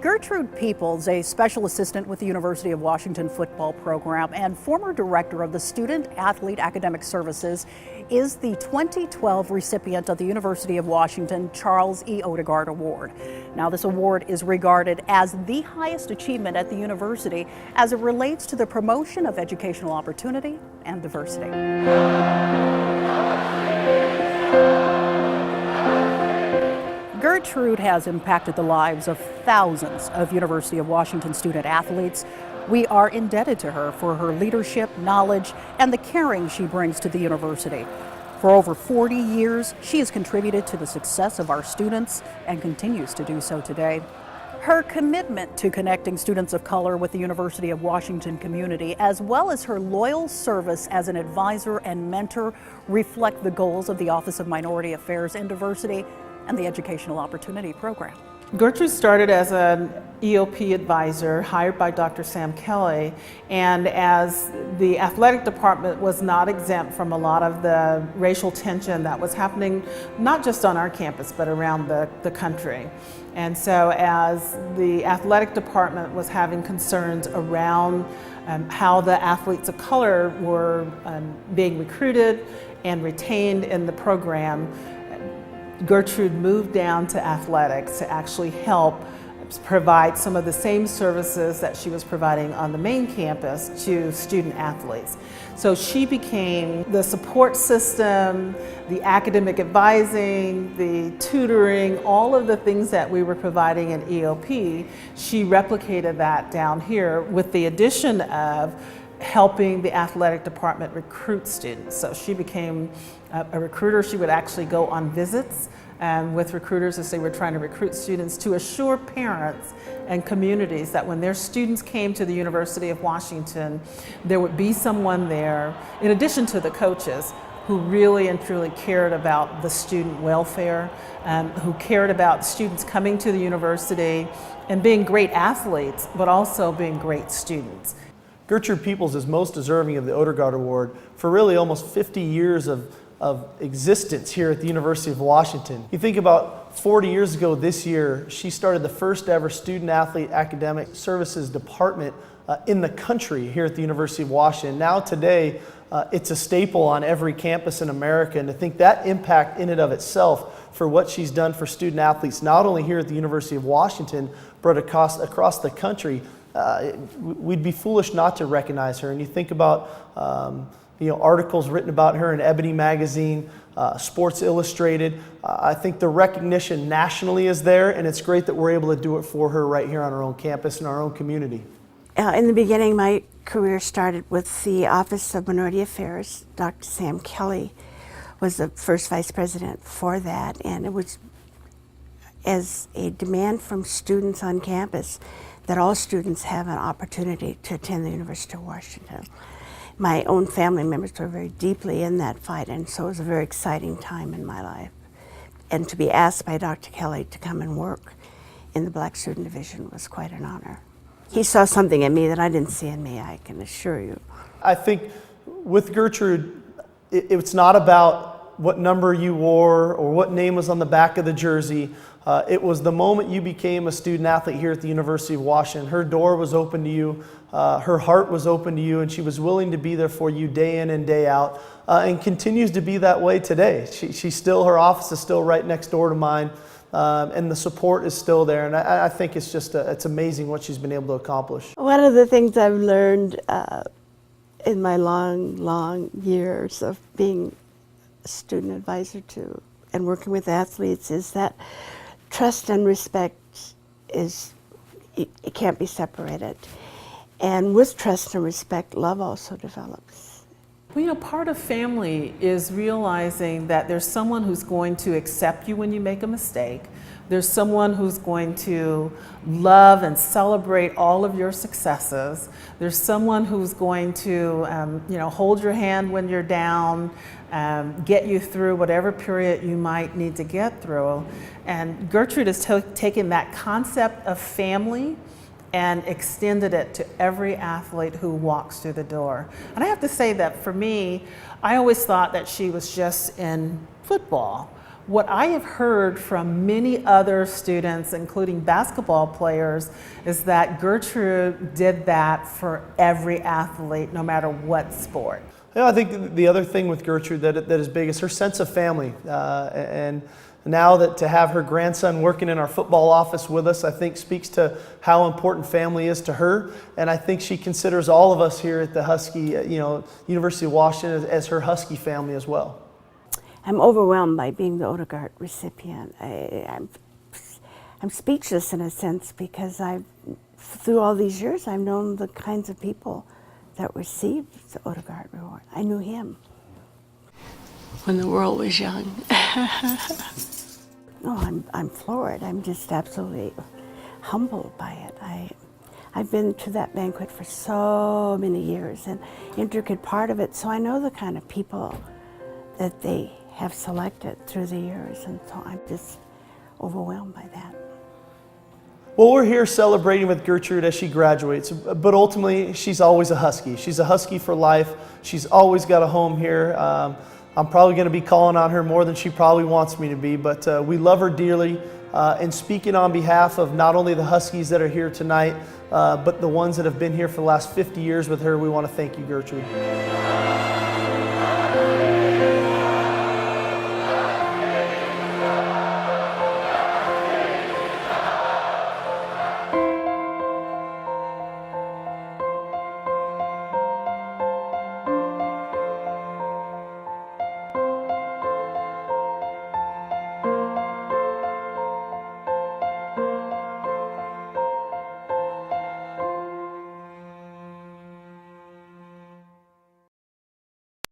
Gertrude Peoples, a special assistant with the University of Washington football program and former director of the Student Athlete Academic Services, is the 2012 recipient of the University of Washington Charles E. Odegaard Award. Now, this award is regarded as the highest achievement at the university as it relates to the promotion of educational opportunity and diversity. Gertrude has impacted the lives of thousands of University of Washington student athletes. We are indebted to her for her leadership, knowledge, and the caring she brings to the university. For over 40 years, she has contributed to the success of our students and continues to do so today. Her commitment to connecting students of color with the University of Washington community, as well as her loyal service as an advisor and mentor, reflect the goals of the Office of Minority Affairs and Diversity and the Educational Opportunity Program. Gertrude started as an EOP advisor hired by Dr. Sam Kelly, and as the athletic department was not exempt from a lot of the racial tension that was happening not just on our campus but around the country. And so as the athletic department was having concerns around how the athletes of color were being recruited and retained in the program, Gertrude moved down to athletics to actually help provide some of the same services that she was providing on the main campus to student athletes. So she became the support system, the academic advising, the tutoring, all of the things that we were providing in EOP. She replicated that down here with the addition of helping the athletic department recruit students. So she became a recruiter. She would actually go on visits with recruiters as they were trying to recruit students to assure parents and communities that when their students came to the University of Washington, there would be someone there, in addition to the coaches, who really and truly cared about the student welfare, who cared about students coming to the university and being great athletes, but also being great students. Gertrude Peoples is most deserving of the Odegaard Award for really almost 50 years of existence here at the University of Washington. You think about 40 years ago this year, she started the first ever Student Athlete Academic Services Department in the country here at the University of Washington. Now today, it's a staple on every campus in America, and to think that impact in and of itself for what she's done for student athletes, not only here at the University of Washington, but across the country, we'd be foolish not to recognize her. And you think about articles written about her in Ebony magazine, Sports Illustrated. I think the recognition nationally is there, and it's great that we're able to do it for her right here on our own campus in our own community. In the beginning, my career started with the Office of Minority Affairs. Dr. Sam Kelly was the first vice president for that, and it was as a demand from students on campus that all students have an opportunity to attend the University of Washington. My own family members were very deeply in that fight, and so it was a very exciting time in my life. And to be asked by Dr. Kelly to come and work in the Black Student Division was quite an honor. He saw something in me that I didn't see in me, I can assure you. I think with Gertrude, it's not about what number you wore or what name was on the back of the jersey. It was the moment you became a student athlete here at the University of Washington. Her door was open to you, her heart was open to you, and she was willing to be there for you day in and day out, and continues to be that way today. Her office is still right next door to mine, and the support is still there, and I think it's just it's amazing what she's been able to accomplish. One of the things I've learned in my long years of being a student advisor to and working with athletes is that trust and respect it can't be separated. And with trust and respect, love also develops. Well, part of family is realizing that there's someone who's going to accept you when you make a mistake. There's someone who's going to love and celebrate all of your successes. There's someone who's going to, hold your hand when you're down, get you through whatever period you might need to get through. And Gertrude has taken that concept of family and extended it to every athlete who walks through the door. And I have to say that for me, I always thought that she was just in football. What I have heard from many other students, including basketball players, is that Gertrude did that for every athlete, no matter what sport. Yeah, I think the other thing with Gertrude that is big is her sense of family. And now that to have her grandson working in our football office with us, I think speaks to how important family is to her. And I think she considers all of us here at the Husky, University of Washington as her Husky family as well. I'm overwhelmed by being the Odegaard recipient. I'm speechless in a sense because through all these years, I've known the kinds of people that received the Odegaard Award. I knew him. When the world was young. Oh, I'm floored. I'm just absolutely humbled by it. I've been to that banquet for so many years, an intricate part of it, so I know the kind of people that they have selected through the years, and so I'm just overwhelmed by that. Well, we're here celebrating with Gertrude as she graduates, but ultimately she's always a Husky. She's a Husky for life. She's always got a home here. I'm probably going to be calling on her more than she probably wants me to be, but we love her dearly. And speaking on behalf of not only the Huskies that are here tonight, but the ones that have been here for the last 50 years with her, we want to thank you, Gertrude.